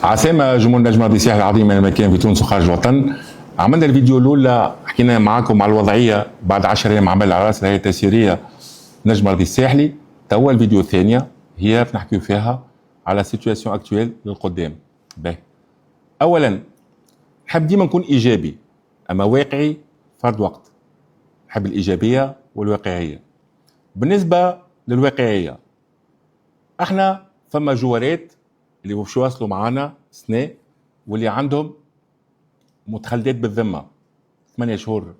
عسامة جمهور نجم راديو الساحل العظيم من المكان في تونس وخارج الوطن. عملنا الفيديو الاولى حكينا معاكم على الوضعيه بعد 10 ايام عمل على راس الهيئه التيسيريه نجم راديو الساحلي. توا الفيديو الثانيه هي بنحكيو فيها على سيتواسيون اكتويل للقدام. باهي، اولا نحب ديما نكون ايجابي اما واقعي فرد وقت. نحب الايجابيه والواقعيه. بالنسبه للواقعيه، احنا فما جوارات اللي باش يواصلوا معانا سنه واللي عندهم متخلدات بالذمه 8 شهور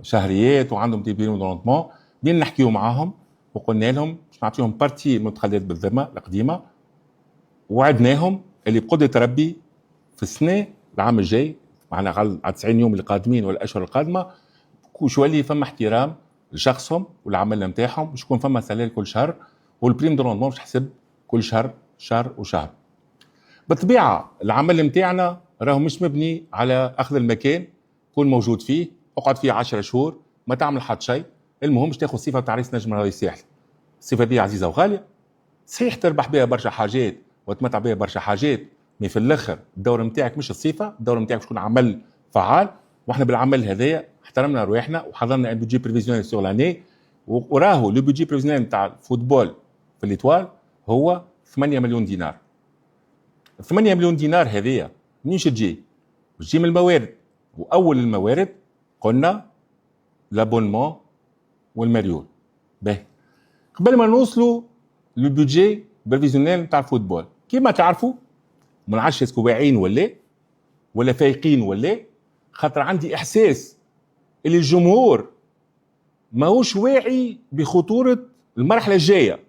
شهريات وعندهم تيبيرون دونتمون. بدينا نحكيو معاهم وقلنا لهم باش نعطيهم بارتي متخلدات بالذمه القديمه، وعدناهم اللي بقدره ربي في السنه العام الجاي معنا على 90 يوم القادمين والاشهر القادمه كوش يولي فما احترام لشخصهم والعمل نتاعهم، باش يكون فما سلال كل شهر والبريم دونتمون باش تحسب كل شهر وشهر. بالطبيعه العمل نتاعنا راهو مش مبني على اخذ المكان كون موجود فيه اقعد فيه 10 شهور ما تعمل حد شيء، المهم باش تاخذ صفه تاع رئيس نجم راديو الساحلي. الصفه دي عزيزه وغاليه، صحيح تربح بها برشا حاجات وتمتع بها برشا حاجات، مي في الاخر الدور نتاعك مش الصفه، الدور نتاعك تكون عمل فعال. واحنا بالعمل هذايا احترمنا رواحنا وحضرنا ان بيجي بريفيزيونيل سور لاني، وراهو لو بيجي بريفيزيونيل نتاع الفوتبول في ليتوال هو 8 مليون دينار. 8 مليون دينار هذيا منين تجي؟ تجي من الموارد، واول الموارد قلنا لابونمون والمريول. باهي، قبل ما نوصلوا للبودجي بريفيزيونيل نتاع الفوتبول كيما تعرفوا ما نعرفش اسكو واعيين ولا فايقين ولا، خاطر عندي احساس اللي الجمهور ماهوش واعي بخطوره المرحله الجايه،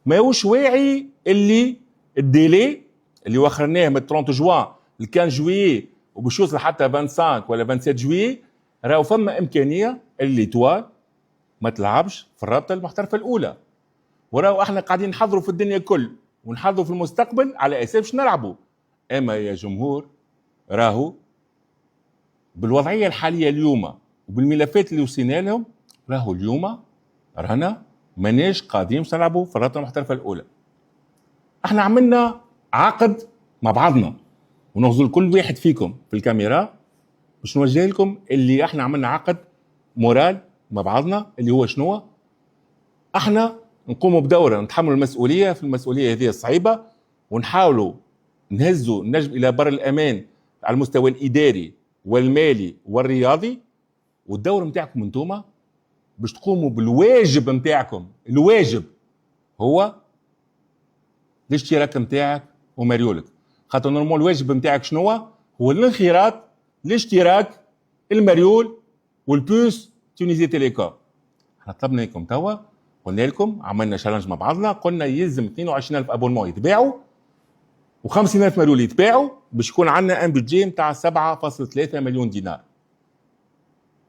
ماهوش واعي اللي الديلي اللي وخرناه من 30 جوان ل 15 جويي وباش يوصل حتى 25 ولا 27 جويي، راهو فما امكانيه اللي توال ما تلعبش في الرابطه المحترفه الاولى، وراهو احنا قاعدين نحضروا في الدنيا الكل ونحضروا في المستقبل على اساس باش نلعبوا. اما يا جمهور راهو بالوضعيه الحاليه اليوم وبالملفات اللي وصلنا لهم راهو اليوم رانا ماناش قادرين باش نلعبوا في الرابطه المحترفه الاولى. احنا عملنا عقد مع بعضنا ونغزل كل واحد فيكم في الكاميرا باش نوجه لكم اللي احنا عملنا عقد مورال مع بعضنا اللي هو شنو؟ احنا نقوموا بدورة نتحملوا المسؤولية في المسؤولية هذه الصعيبة ونحاولوا نهزوا النجم إلى بر الأمان على المستوى الإداري والمالي والرياضي، والدور متاعكم انتوما باش تقوموا بالواجب متاعكم. الواجب هو الاشتراك متاعك ومريولك، خاطر نورمال الواجب متاعك شنو هو؟ الانخراط الاشتراك المريول والبوس تونيزي تيليكوم. احنا طلبنا لكم توا، قلنا لكم عملنا شالنج مع بعضنا، قلنا يلزم 22,000 ابونمون يتباعوا و50,000 مريول يتباعوا باش يكون عندنا ان بودجي نتاع 7.3 مليون دينار.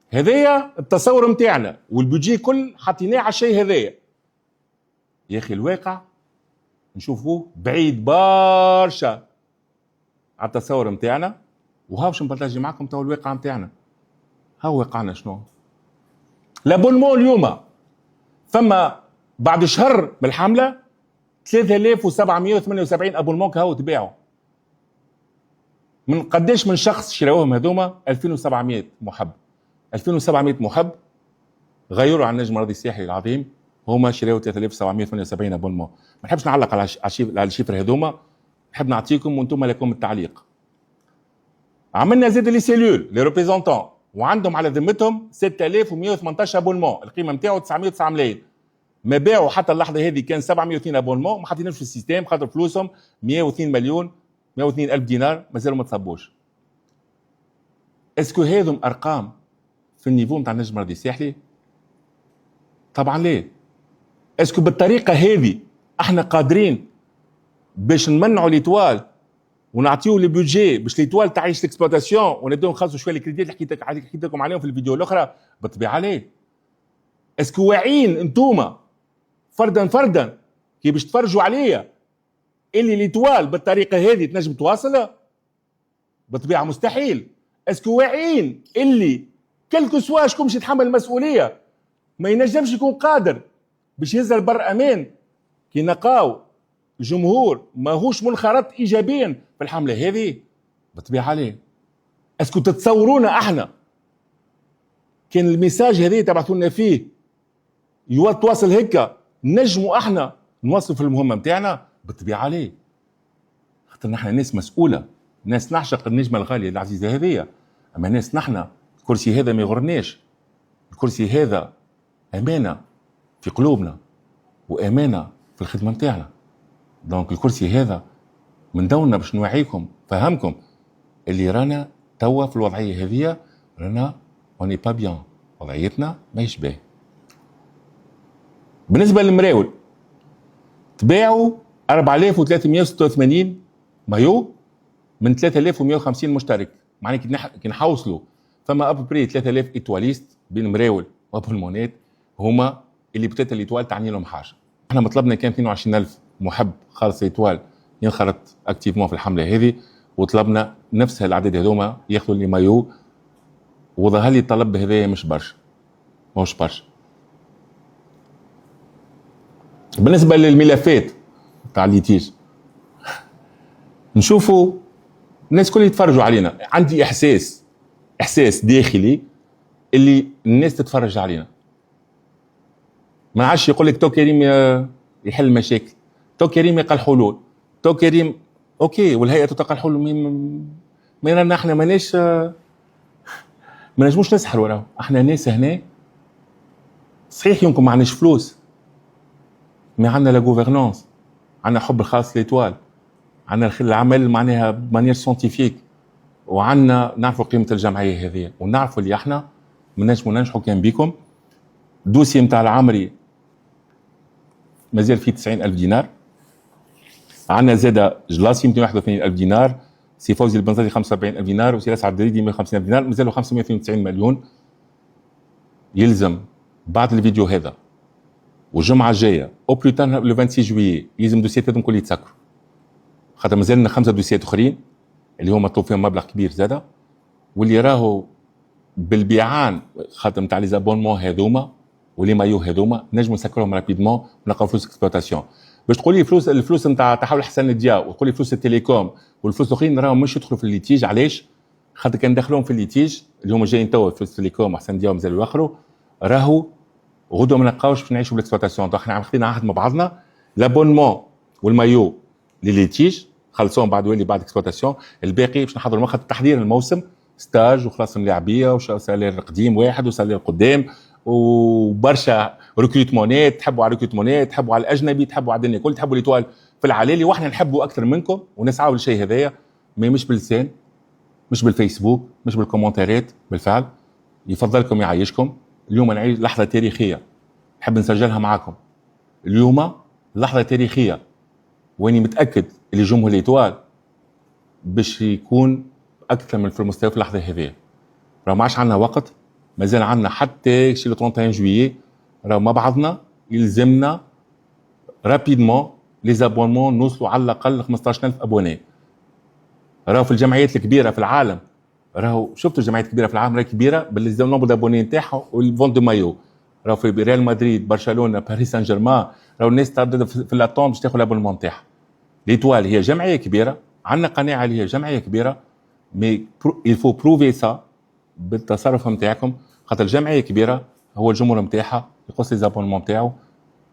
هذايا التصور نتاعنا والبودجي كل حطيناه على الشيء هذايا. يا اخي الواقع نشوفوه بعيد برشا على التصور نتاعنا، وها باش نبارطاجي معكم تو الواقع نتاعنا. ها واقعنا شنو؟ لابونمون اليوم فما بعد شهر بالحمله 3778 ابونمون كهو تباعوا. من قداش من شخص شراوهم هذوما؟ 2700 محب. 2700 محب غيروا على النجم راديو الساحلي العظيم، هما شراو 3778 ابونمون. ما نحبش نعلق على الشيفر هذوما، نحب نعطيكم وانتم لكم التعليق. عملنا زاد لي سيلول لي ريبريزونتون وعندهم على ذمتهم 6118 ابونمون، القيمه نتاعو 909 ملايين. ما باعوا حتى اللحظه هذه كان 702 ابونمون، ما حاطينهمش في السيستم خاطر فلوسهم 102 مليون 102 الف دينار مازالوا ما تصبوش. اسكو هذم ارقام في النيفو نتاع النجم راديو الساحلي؟ طبعا ليه. اسكو بالطريقه هذه احنا قادرين باش نمنعوا ليتوال ونعطيو لي بودجي باش ليتوال تعيش الاكسبلوتاسيون ونبداو نخلصوا شويه الكريديت اللي حكيت لكم عليهم في الفيديو الاخرى؟ بالطبيعه ليه. اسكو واعيين انتوما فردا كي باش تفرجوا عليا اللي ليتوال بالطريقه هذه تنجم تواصل؟ بالطبيعه مستحيل. اسكو واعيين اللي كلكو سوا شكون باش يتحمل المسؤوليه ما ينجمش يكون قادر باش يهز البر امان كي نلقاو جمهور ماهوش منخرط ايجابيا في الحمله هذه بالطبيعه عليه. اسكو تتصورونا احنا كان الميساج هذه تبعثوا لنا فيه تواصل هيك نجموا احنا نوصل في المهمه نتاعنا؟ بالطبيعه عليه، خاطر نحن ناس مسؤوله، ناس نعشق النجمه الغاليه العزيزه هذه، اما ناس نحن الكرسي هذا ما يغرناش، الكرسي هذا امانه في قلوبنا وامانه في الخدمه نتاعنا. دونك الكرسي هذا من دورنا باش نوعيكم فهمكم اللي رانا توا في الوضعيه هذه، رانا اوني با بيان، وضعيتنا ما يشبه. بالنسبه للمراول تباعوا 4386 مايو من 3150 مشترك، معناها كي نحوصلوا فما ابري 3000 ايتواليست بين مراول وابولمونات هما اللي بتات الايتوال تعني لهم حاجه. احنا مطلبنا كان 22000 محب خالص ايتوال ينخرط اكتيفمون في الحمله هذه، وطلبنا نفس العدد هذوما ياخذوا لي مايو، وظهر لي الطلب هذايا مش برشا، ماهوش برشا. بالنسبه للملفات تاع الليتيج نشوفوا الناس الكل يتفرجوا علينا، عندي احساس داخلي اللي الناس تتفرج علينا، ما عادش يقول لك تو كريم يحل المشاكل، تو كريم يلقى الحلول، تو كريم اوكي والهيئه تلقى الحلول. ما رانا احنا ماناش ما نجموش نسحروا، راهو احنا ناس هنا صحيح يمكن ما عندناش فلوس، ما عندنا لا غوفرنانس، عندنا حب الخاص ليتوال، عندنا العمل معناها بمانيير سونتيفيك، وعندنا نعرفوا قيمه الجمعيه هذه، ونعرفوا اللي احنا ما نجموا ننجحوا كان بيكم. دوسي نتاع العمري مازال فيه 90,000 دينار، عندنا زاده جلاسي 281,000 دينار، سي فوزي البنزري 45,000 دينار، وسي اسعد الدريدي 150,000 دينار، مازالوا 592 مليون. يلزم بعد الفيديو هذا والجمعه الجايه او بلوتان لو 26 جويي يلزم دوسيات هذوم الكل يتسكروا، خاطر مازالنا 5 دوسيات اخرين اللي هما مطلوب فيهم مبلغ كبير زاده، واللي راهو بالبيعان خاطر نتاع لي زابونمون هذوما ولي مايو هذوما نجموا نسكرهم رابيدمون ونلقاو فلوس اكسبلوتاسيون. باش تقول لي الفلوس نتاع تحول حسن الدياء وتقول لي فلوس التليكوم والفلوس الاخرين راهم مش يدخلوا في الليتيج. علاش؟ خاطر كان دخلوهم في الليتيج اللي هما جايين توا فلوس التليكوم وحسن الدياء ومازالوا يوخروا، راهو غدوه ما نلقاوش باش نعيشوا بالاكسبلوتاسيون. دونك احنا خدينا عهد مع بعضنا، لابونمون والمايو للليتيج خلصوهم بعد ولي بعد اكسبلوتاسيون، الباقي باش نحضروا مخاطر تحضير الموسم ستاج وخلاص ملاعبيه وسالير قديم واحد وسالير قدام وبرشا ريكروتمونات، تحبوا على ريكروتمونات، تحبوا على الاجنبي، تحبوا على الدنيا كل، تحبوا ليتوال في العلالي، واحنا نحبوا اكثر منكم ونسعوا للشيء هذايا، مش باللسان، مش بالفيسبوك، مش بالكومنتات، بالفعل. يفضلكم يعيشكم. اليوم نعيش لحظه تاريخيه نحب نسجلها معكم. اليوم لحظه تاريخيه واني متاكد اللي جمهور ليتوال باش يكون اكثر من في المستوى في اللحظه هذه. راه ما عادش عندنا وقت، مازال عندنا حتى شي 31 جويي، راه مع بعضنا يلزمنا رابيدمون لي زابونمون نوصلوا على الاقل 15,000 ابوني. راهو في الجمعيات الكبيره في العالم، راهو شفتوا الجمعيات الكبيره في العالم راهي كبيره بالنومبر دابوني نتاعها والفون دو مايو. راهو في ريال مدريد، برشلونه، باريس سان جيرمان، راهو الناس تعدد في لاتون باش تاخذ الابونمون نتاعها. ليتوال هي جمعيه كبيره، عندنا قناعه اللي هي جمعيه كبيره، مي il faut prouver ça بالتصرف نتاعكم، خاطر الجمعيه كبيره هو الجمهور نتاعها يقص لي زابونمون نتاعو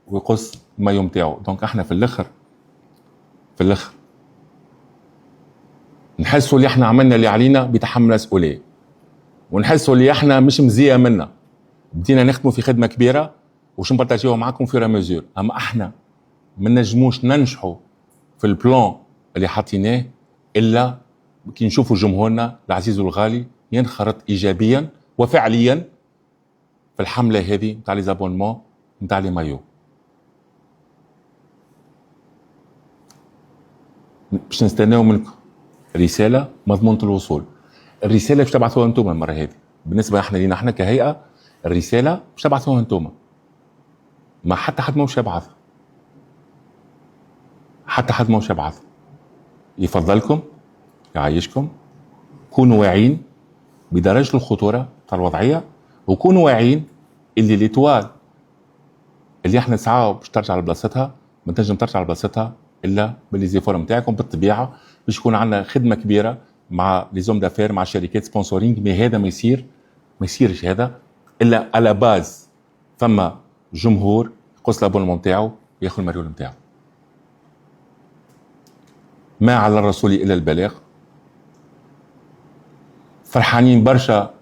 ويقص المايو نتاعو. دونك احنا في الاخر نحسوا اللي احنا عملنا اللي علينا بتحمل مسؤوليه، ونحسوا اللي احنا مش مزيه منا، بدينا نخدموا في خدمه كبيره وش نبارطاجيوها معكم في رمزور. اما احنا ما نجموش ننجحوا في البلان اللي حاطيناه الا كي نشوفوا جمهورنا العزيز والغالي ينخرط ايجابيا وفعليا في الحمله هذه نتاع لي زابونمون نتاع لي مايو. باش نستناو منكم رساله مضمونه الوصول. الرساله باش تبعثوها انتم المره هذه، بالنسبه احنا لينا احنا كهيئه الرساله باش تبعثوها انتم، ما حتى حد ماهوش يبعث، حتى حد ماهوش يبعث. يفضلكم يعيشكم، كونوا واعيين بدرجه الخطوره تاع الوضعيه، وكونوا واعيين اللي ليتوال اللي احنا نسعاو باش ترجع لبلاصتها ما تنجم ترجع لبلاصتها الا بالليزيفور نتاعكم. بالطبيعه باش يكون عندنا خدمه كبيره مع لي زوم دافير، مع شركات سبونسورينغ، مي هذا ما يصيرش هذا الا على باز فما جمهور يقص الابونمون نتاعو وياخذ المريول نتاعو. ما على الرسول الا البلاغ. فرحانين برشا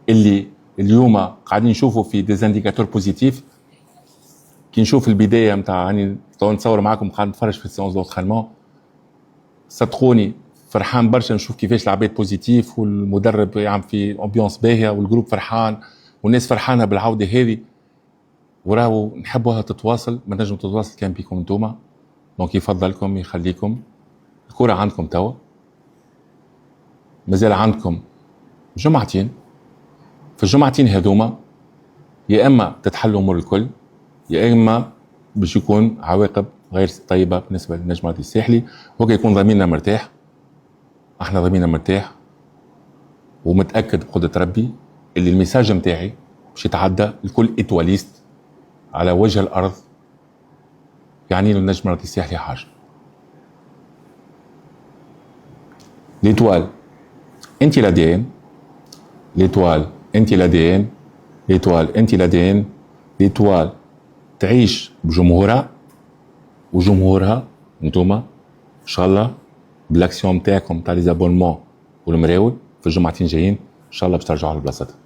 اللي اليوم قاعدين نشوفوا في ديزانديكاتور بوزيتيف. كي نشوف البدايه نتاع يعني نتصور معاكم قاعد نتفرج في السيونس دونترينمون، صدقوني فرحان برشا نشوف كيفاش العباد بوزيتيف والمدرب يعمل في امبيونس باهيه والجروب فرحان والناس فرحانه بالعوده هذه، وراهو نحبوها تتواصل. ما نجم تتواصل كان بيكم انتوما، دونك يفضلكم يخليكم الكره عندكم توا، مازال عندكم جمعتين. في الجمعتين هذوما يا اما تتحلوا امور الكل، يا اما باش يكون عواقب غير طيبه بالنسبه للنجم الرياضي الساحلي. وكي يكون ضميرنا مرتاح، احنا ضميرنا مرتاح ومتاكد بقدره ربي اللي الميساج نتاعي باش يتعدى لكل اتواليست على وجه الارض يعني له النجم الرياضي الساحلي حاجه. ليتوال انت لدين، ليتوال انت لدين، ليتوال انت لدين. ليتوال تعيش بجمهورها وجمهورها انتوما ان شاء الله بالاكسيون نتاعكم تاع لي زابونمون والمراول في الجمعتين جايين ان شاء الله باش ترجعوا لبلاصتها.